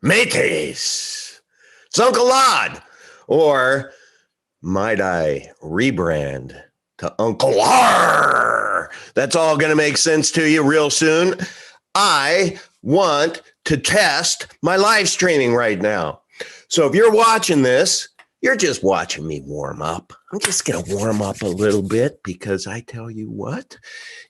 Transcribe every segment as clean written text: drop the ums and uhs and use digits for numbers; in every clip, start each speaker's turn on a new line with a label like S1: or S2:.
S1: Mateys. It's Uncle Odd. Or might I rebrand to Uncle R? That's all going to make sense to you real soon. I want to test my live streaming right now. So if you're watching this, you're just watching me warm up. I'm just going to warm up a little bit because I tell you what,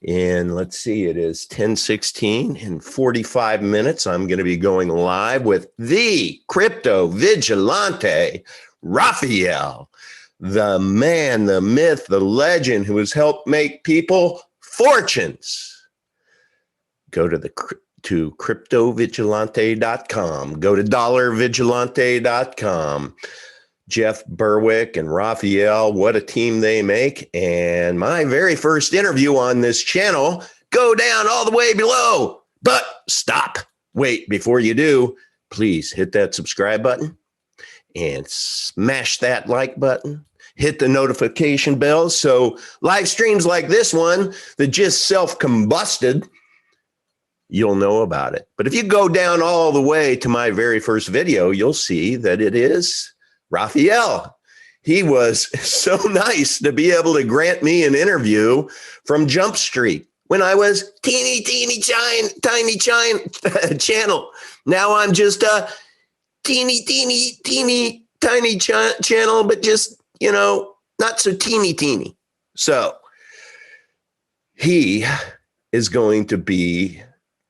S1: and let's see, it is 10:16 in 45 minutes. I'm going to be going live with the crypto vigilante, Raphael, the man, the myth, the legend who has helped make people fortunes. Go to CryptoVigilante.com. Go to DollarVigilante.com. Jeff Berwick and Raphael, what a team they make. And my very first interview on this channel, go down all the way below. But stop. Wait, before you do, please hit that subscribe button and smash that like button. Hit the notification bell so live streams like this one that just self-combusted, you'll know about it. But if you go down all the way to my very first video, you'll see that it is Raphael. He was so nice to be able to grant me an interview from Jump Street when I was tiny channel. Now I'm just a teeny tiny channel, but just, you know, not so teeny. So he is going to be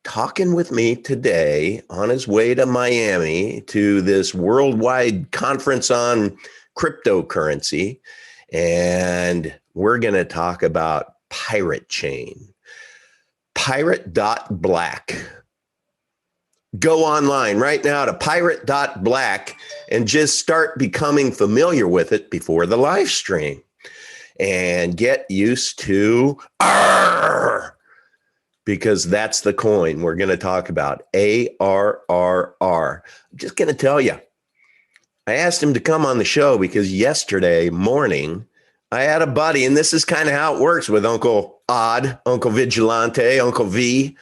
S1: talking with me today on his way to Miami to this worldwide conference on cryptocurrency. And we're going to talk about Pirate Chain. Pirate.black. Go online right now to pirate.black and just start becoming familiar with it before the live stream. And get used to because that's the coin we're going to talk about, ARRR. I'm just going to tell you, I asked him to come on the show because yesterday morning, I had a buddy, and this is kind of how it works with Uncle Odd, Uncle Vigilante, Uncle V.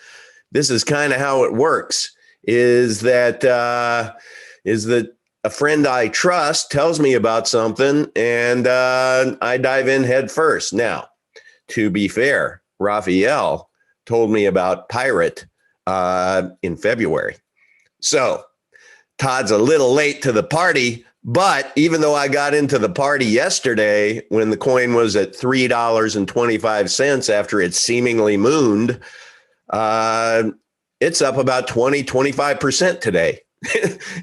S1: This is kind of how it works, is that a friend I trust tells me about something, and I dive in head first. Now, to be fair, Raphael told me about Pirate in February. So Todd's a little late to the party, but even though I got into the party yesterday when the coin was at $3.25 after it seemingly mooned, it's up about 25% today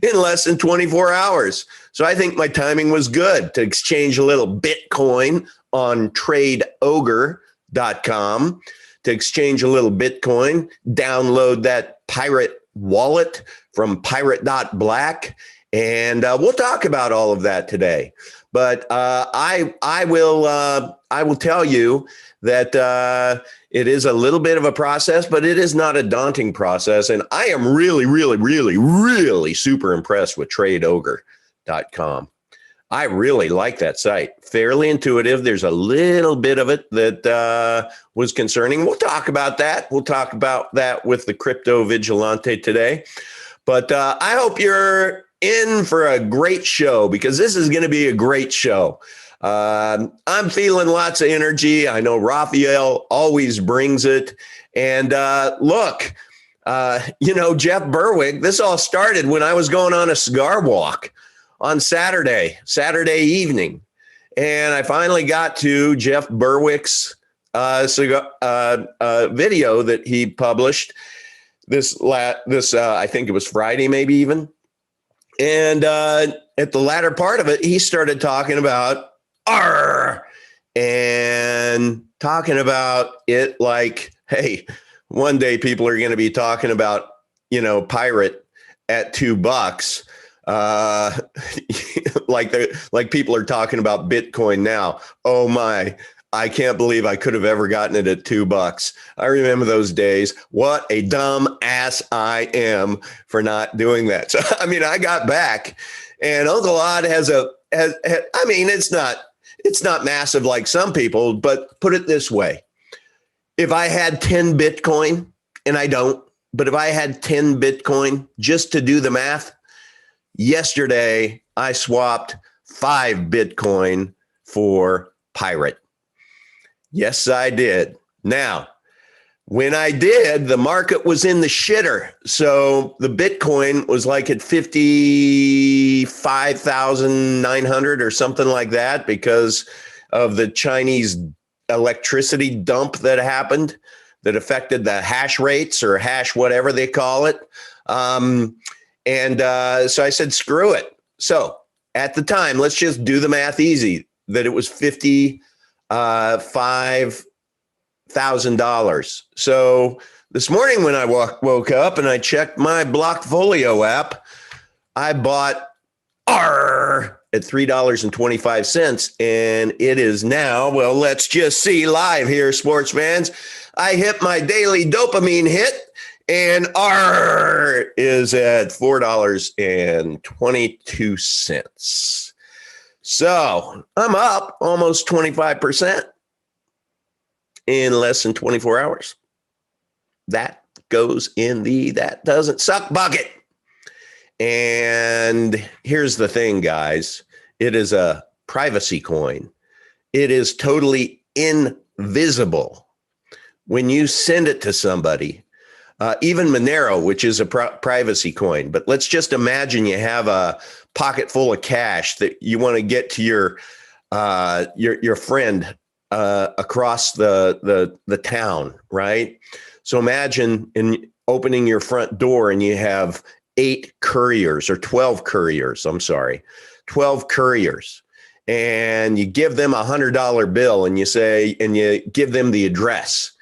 S1: in less than 24 hours. So I think my timing was good to exchange a little Bitcoin on tradeogre.com. To exchange a little Bitcoin, download that Pirate wallet from pirate.black, and we'll talk about all of that today. But I will tell you that it is a little bit of a process, but it is not a daunting process. And I am really super impressed with tradeogre.com. I really like that site. Fairly intuitive. There's a little bit of it that was concerning. We'll talk about that. We'll talk about that with the Crypto Vigilante today. But I hope you're in for a great show because this is going to be a great show. I'm feeling lots of energy. I know Raphael always brings it. And look, Jeff Berwick, this all started when I was going on a cigar walk on Saturday evening. And I finally got to Jeff Berwick's video that he published this I think it was Friday, maybe even. And at the latter part of it, he started talking about and talking about it like, hey, one day people are going to be talking about, Pirate at $2. Like people are talking about Bitcoin now. Oh my, I can't believe I could have ever gotten it at $2. I remember those days. What a dumb ass I am for not doing that. So, I got back, and Uncle Odd has it's not massive like some people, but put it this way. If I had 10 Bitcoin, and I don't, but if I had 10 Bitcoin just to do the math, yesterday I swapped 5 Bitcoin for Pirate. Yes, I did. Now, when I did, the market was in the shitter. So the Bitcoin was like at 55,900 or something like that because of the Chinese electricity dump that happened that affected the hash rates or hash whatever they call it. So I said, screw it. So at the time, let's just do the math easy, that it was $55,000. So this morning when I woke up and I checked my Blockfolio app, I bought R at $3.25, and it is now, well, let's just see live here, sports fans. I hit my daily dopamine hit, and R is at $4.22. So I'm up almost 25% in less than 24 hours. That goes in the that doesn't suck bucket. And here's the thing, guys. It is a privacy coin. It is totally invisible. When you send it to somebody, even Monero, which is a privacy coin, but let's just imagine you have a pocket full of cash that you want to get to your friend across the town, right? So imagine opening your front door and you have 8 couriers or 12 couriers. 12 couriers. And you give them $100 bill and you give them the address.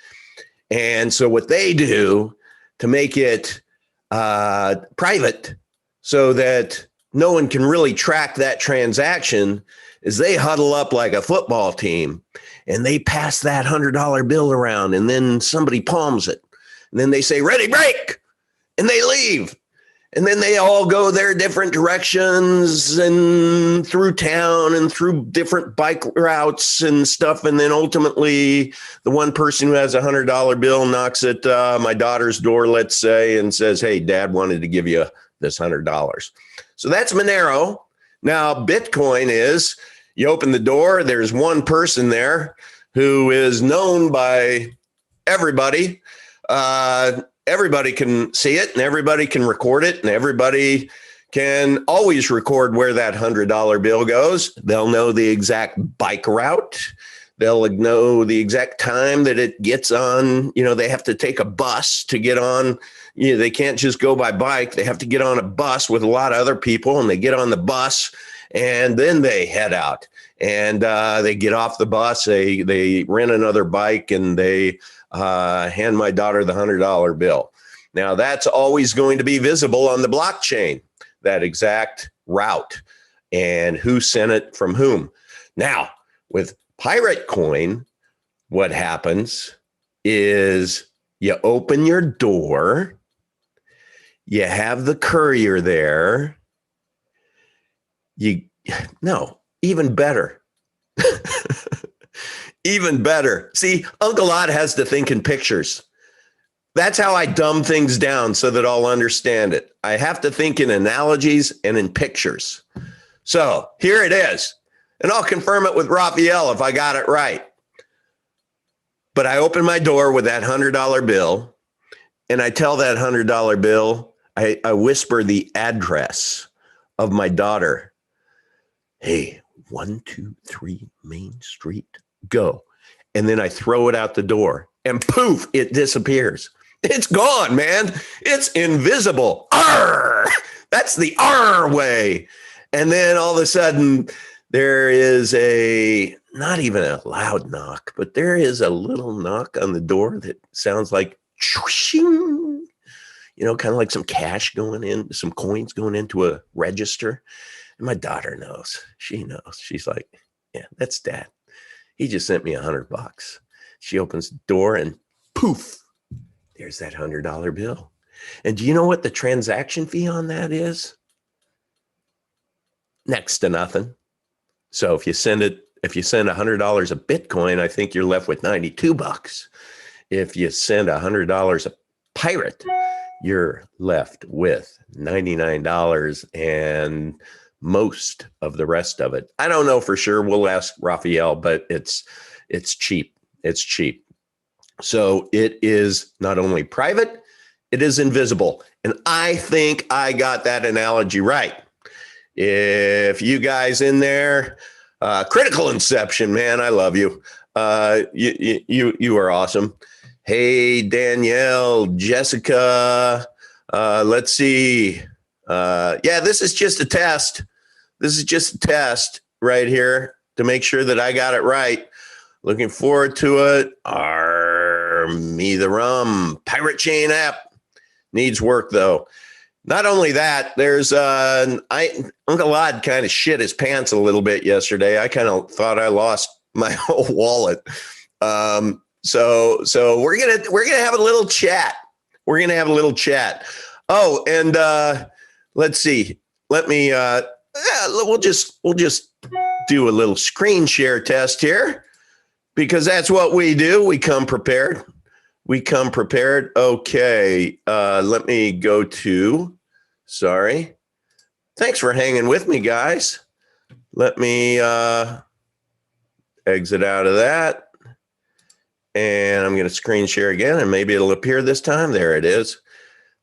S1: And so what they do to make it private so that no one can really track that transaction is they huddle up like a football team and they pass that $100 bill around, and then somebody palms it. And then they say, ready, break. And they leave. And then they all go their different directions and through town and through different bike routes and stuff. And then ultimately, the one person who has a $100 bill knocks at my daughter's door, let's say, and says, hey, Dad wanted to give you this $100. So that's Monero. Now, Bitcoin is you open the door, there's one person there who is known by everybody. Everybody can see it and everybody can record it and everybody can always record where that $100 bill goes. They'll know the exact bike route. They'll know the exact time that it gets on. You know, they have to take a bus to get on. You know, they can't just go by bike. They have to get on a bus with a lot of other people, and they get on the bus and then they head out and they get off the bus. They rent another bike and they hand my daughter the $100 bill. Now that's always going to be visible on the blockchain, that exact route and who sent it from whom. Now with Pirate Coin, what happens is you open your door, you have the courier there. Even better. Even better. See, Uncle Odd has to think in pictures. That's how I dumb things down so that I'll understand it. I have to think in analogies and in pictures. So here it is. And I'll confirm it with Raphael if I got it right. But I open my door with that $100 bill, and I tell that $100 bill, I whisper the address of my daughter. Hey, 123 Main Street, go. And then I throw it out the door, and poof, it disappears. It's gone, man. It's invisible. Arr! That's the R way. And then all of a sudden, there is not even a loud knock, but there is a little knock on the door that sounds like, kind of like some cash going in, some coins going into a register. And my daughter knows. She knows. She's like, yeah, that's Dad. He just sent me $100. She opens the door and poof, there's that $100 bill. And do you know what the transaction fee on that is? Next to nothing. So if you send $100 of Bitcoin, I think you're left with $92. If you send $100 of Pirate, you're left with $99 and most of the rest of it. I don't know for sure. We'll ask Raphael, but it's cheap. It's cheap. So it is not only private, it is invisible. And I think I got that analogy right. If you guys in there, Critical Inception, man, I love you. You are awesome. Hey, Danielle, Jessica, let's see. Yeah, this is just a test. This is just a test right here to make sure that I got it right. Looking forward to it. Me the Rum Pirate Chain app needs work though. Not only that, there's Uncle Odd kind of shit his pants a little bit yesterday. I kind of thought I lost my whole wallet. So we're gonna have a little chat. We're gonna have a little chat. Oh, and let's see. Let me. We'll just do a little screen share test here because that's what we do. We come prepared. We come prepared. Okay. Let me go to. Sorry. Thanks for hanging with me, guys. Let me exit out of that. And I'm going to screen share again, and maybe it'll appear this time. There it is.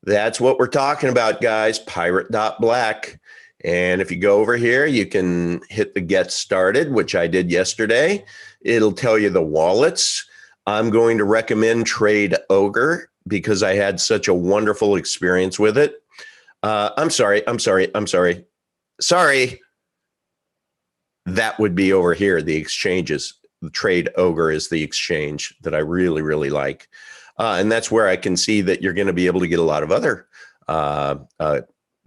S1: That's what we're talking about, guys. Pirate.black. And if you go over here, you can hit the get started, which I did yesterday. It'll tell you the wallets. I'm going to recommend Trade Ogre because I had such a wonderful experience with it. I'm sorry. Sorry. That would be over here, the exchanges. The Trade Ogre is the exchange that I really, really like. And that's where I can see that you're going to be able to get a lot of other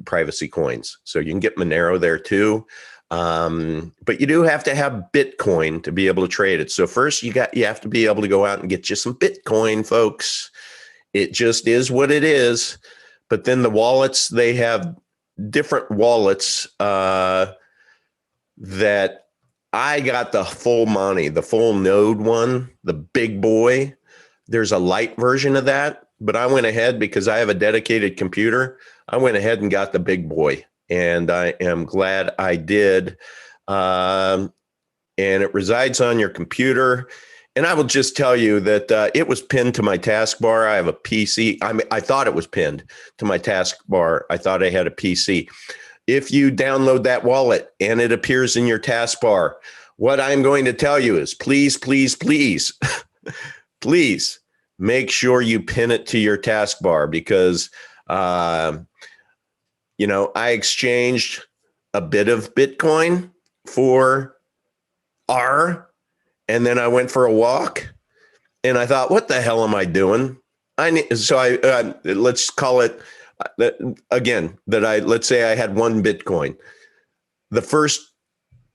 S1: privacy coins. So you can get Monero there too. But you do have to have Bitcoin to be able to trade it. So first you have to be able to go out and get you some Bitcoin, folks. It just is what it is. But then the wallets, they have different wallets that I got the full money, the full node one, the big boy. There's a light version of that, but I went ahead because I have a dedicated computer. I went ahead and got the big boy, and I am glad I did. And it resides on your computer. And I will just tell you that it was pinned to my taskbar. I have a PC. I thought it was pinned to my taskbar. I thought I had a PC. If you download that wallet and it appears in your taskbar, what I'm going to tell you is please, please, please, please make sure you pin it to your taskbar because, I exchanged a bit of Bitcoin for R, and then I went for a walk and I thought, what the hell am I doing? Let's call it again let's say I had one Bitcoin. The first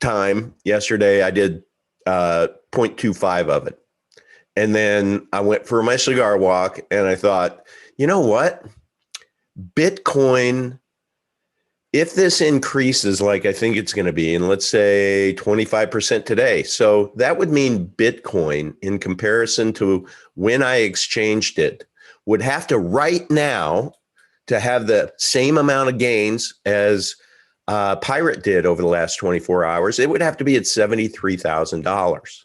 S1: time yesterday, I did 0.25 of it. And then I went for my cigar walk and I thought, you know what? Bitcoin, if this increases like I think it's going to be, and let's say 25% today, so that would mean Bitcoin in comparison to when I exchanged it would have to right now to have the same amount of gains as Pirate did over the last 24 hours, it would have to be at $73,000.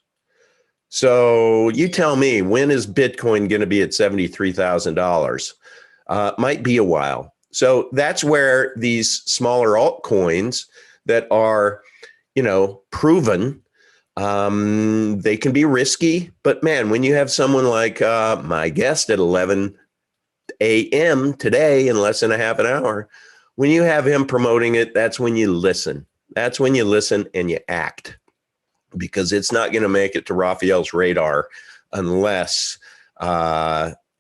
S1: So you tell me, when is Bitcoin going to be at $73,000? Might be a while. So that's where these smaller altcoins that are, proven, they can be risky. But man, when you have someone like my guest at 11 a.m. today in less than a half an hour, when you have him promoting it, that's when you listen. That's when you listen and you act, because it's not going to make it to Raphael's radar unless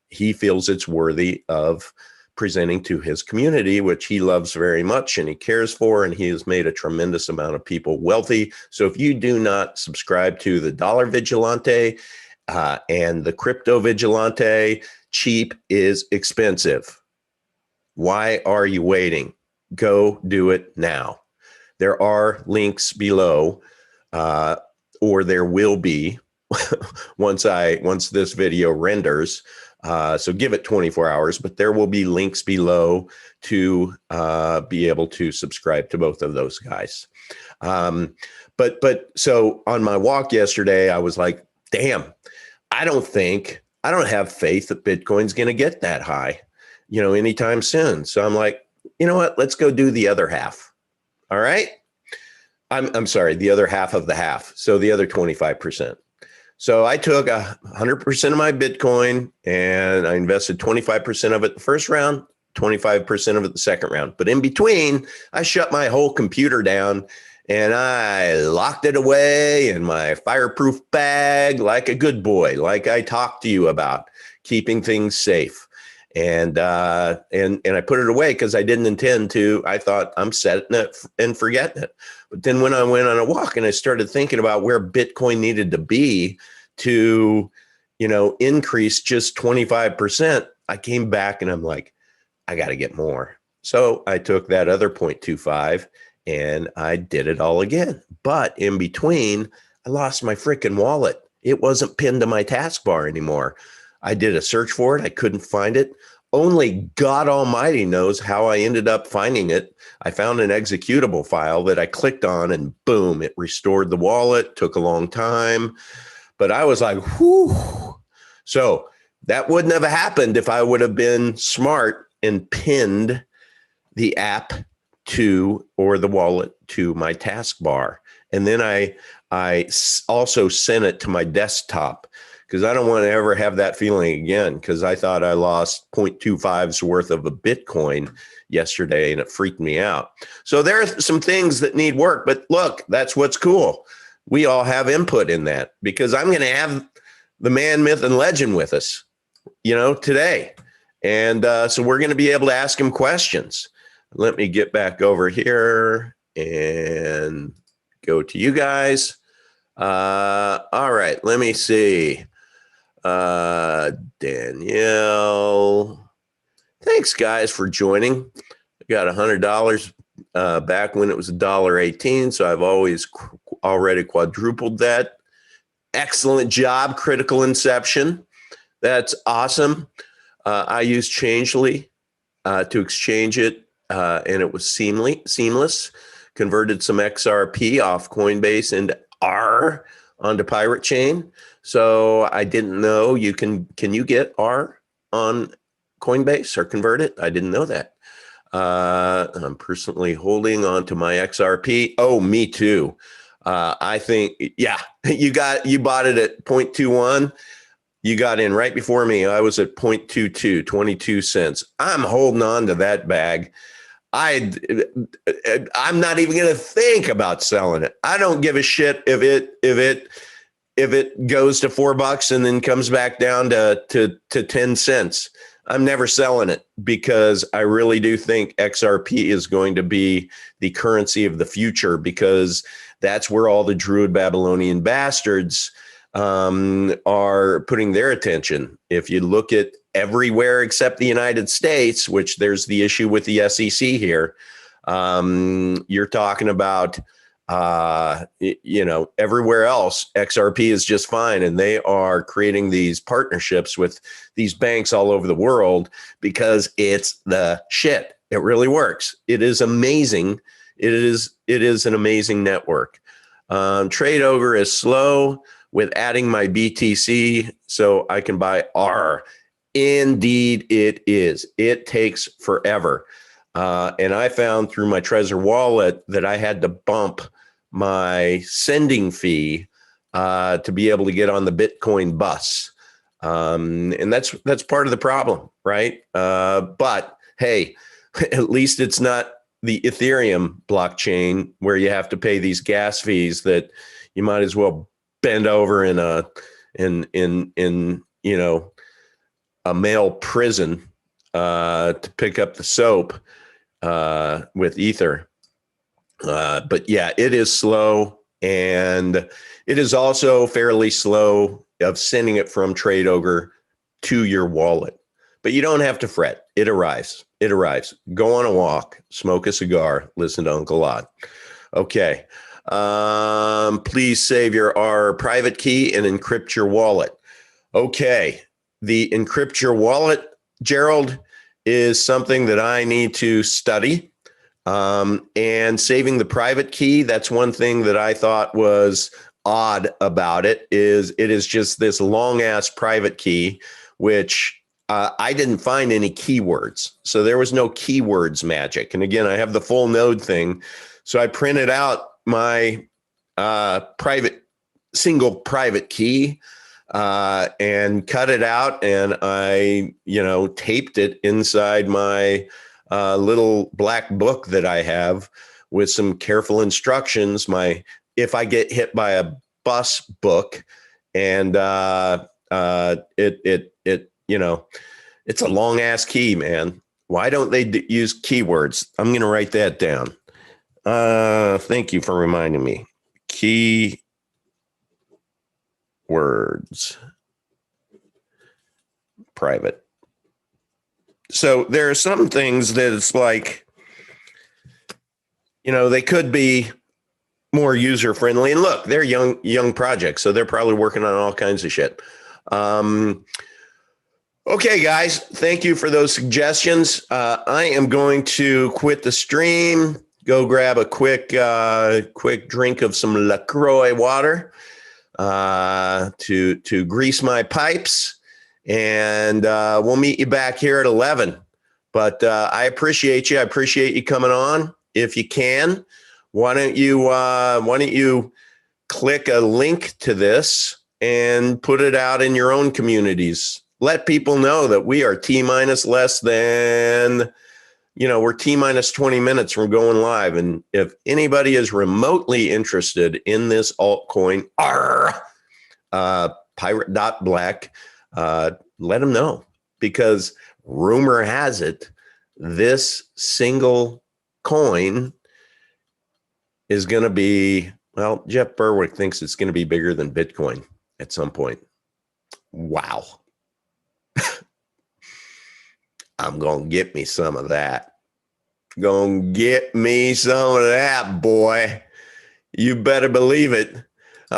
S1: he feels it's worthy of presenting to his community, which he loves very much and he cares for, and he has made a tremendous amount of people wealthy. So if you do not subscribe to the Dollar Vigilante and the Crypto Vigilante, cheap is expensive. Why are you waiting? Go do it now. There are links below, or there will be once this video renders. So give it 24 hours, but there will be links below to be able to subscribe to both of those guys. But so on my walk yesterday, I was like, damn, I don't have faith that Bitcoin's going to get that high, anytime soon. So I'm like, you know what? Let's go do the other half. All right. I'm sorry, the other half of the half. So the other 25%. So I took 100% of my Bitcoin and I invested 25% of it the first round, 25% of it the second round. But in between, I shut my whole computer down and I locked it away in my fireproof bag like a good boy, like I talked to you about, keeping things safe. And I put it away because I didn't intend to. I thought I'm setting it and forgetting it. But then when I went on a walk and I started thinking about where Bitcoin needed to be to, increase just 25%, I came back and I'm like, I got to get more. So I took that other 0.25 and I did it all again. But in between, I lost my freaking wallet. It wasn't pinned to my taskbar anymore. I did a search for it. I couldn't find it. Only God Almighty knows how I ended up finding it. I found an executable file that I clicked on and boom, it restored the wallet. Took a long time, but I was like, whew. So that wouldn't have happened if I would have been smart and pinned the app to, or the wallet to, my taskbar. And then I also sent it to my desktop because I don't want to ever have that feeling again, because I thought I lost 0.25's worth of a Bitcoin yesterday and it freaked me out. So there are some things that need work, but look, that's what's cool. We all have input in that because I'm going to have the man, myth, and legend with us, today. And so we're going to be able to ask him questions. Let me get back over here and go to you guys. All right, let me see. Danielle, thanks guys for joining. I got $100 back when it was $1.18, so I've already quadrupled that. Excellent job, Critical Inception. That's awesome. I used Changely to exchange it, and it was seamless. Converted some XRP off Coinbase into R onto Pirate Chain. So I didn't know can you get R on Coinbase or convert it? I didn't know that. I'm personally holding on to my XRP. Oh, me too. I think, yeah, you bought it at 0.21. You got in right before me. I was at 0.22, 22 cents. I'm holding on to that bag. I'm not even going to think about selling it. I don't give a shit if it goes to $4 and then comes back down to 10 cents. I'm never selling it because I really do think XRP is going to be the currency of the future, because that's where all the Druid Babylonian bastards are putting their attention. If you look at everywhere except the United States, which there's the issue with the SEC here, you're talking about, everywhere else, XRP is just fine. And they are creating these partnerships with these banks all over the world because it's the shit. It really works. It is amazing. It is an amazing network. Trade Ogre is slow with adding my BTC so I can buy R. Indeed, it is. It takes forever. And I found through my Trezor wallet that I had to bump my sending fee to be able to get on the Bitcoin bus. And that's part of the problem, right? But hey, at least it's not the Ethereum blockchain where you have to pay these gas fees that you might as well bend over in a male prison to pick up the soap with Ether. But yeah, it is slow, and it is also fairly slow of sending it from Trade Ogre to your wallet. But you don't have to fret. It arrives. It arrives. Go on a walk, smoke a cigar, listen to Uncle Odd. Okay. Please save your R private key and encrypt your wallet. Okay. the encrypt your wallet, Gerald, is something that I need to study. And saving the private key, that's one thing that I thought was odd about it is just this long ass private key, which I didn't find any keywords. So there was no keywords magic. And again, I have the full node thing. So I printed out my single private key and cut it out, and I, taped it inside my little black book that I have with some careful instructions. My if I get hit by a bus book, and it's a long ass key, man. Why don't they use keywords? I'm going to write that down. Thank you for reminding me. Key words, private. So there are some things that it's like, they could be more user friendly. And look, they're young projects, so they're probably working on all kinds of shit. Okay, guys, thank you for those suggestions. I am going to quit the stream, go grab a quick drink of some LaCroix water to grease my pipes, and we'll meet you back here at 11. But I appreciate you. I appreciate you coming on. If you can, why don't you click a link to this and put it out in your own communities? Let people know that we are T-minus less than, we're T-minus 20 minutes from going live. And if anybody is remotely interested in this altcoin, pirate.black, let them know, because rumor has it this single coin is going to be, well, Jeff Berwick thinks it's going to be bigger than Bitcoin at some point. Wow. I'm going to get me some of that. Going to get me some of that, boy. You better believe it.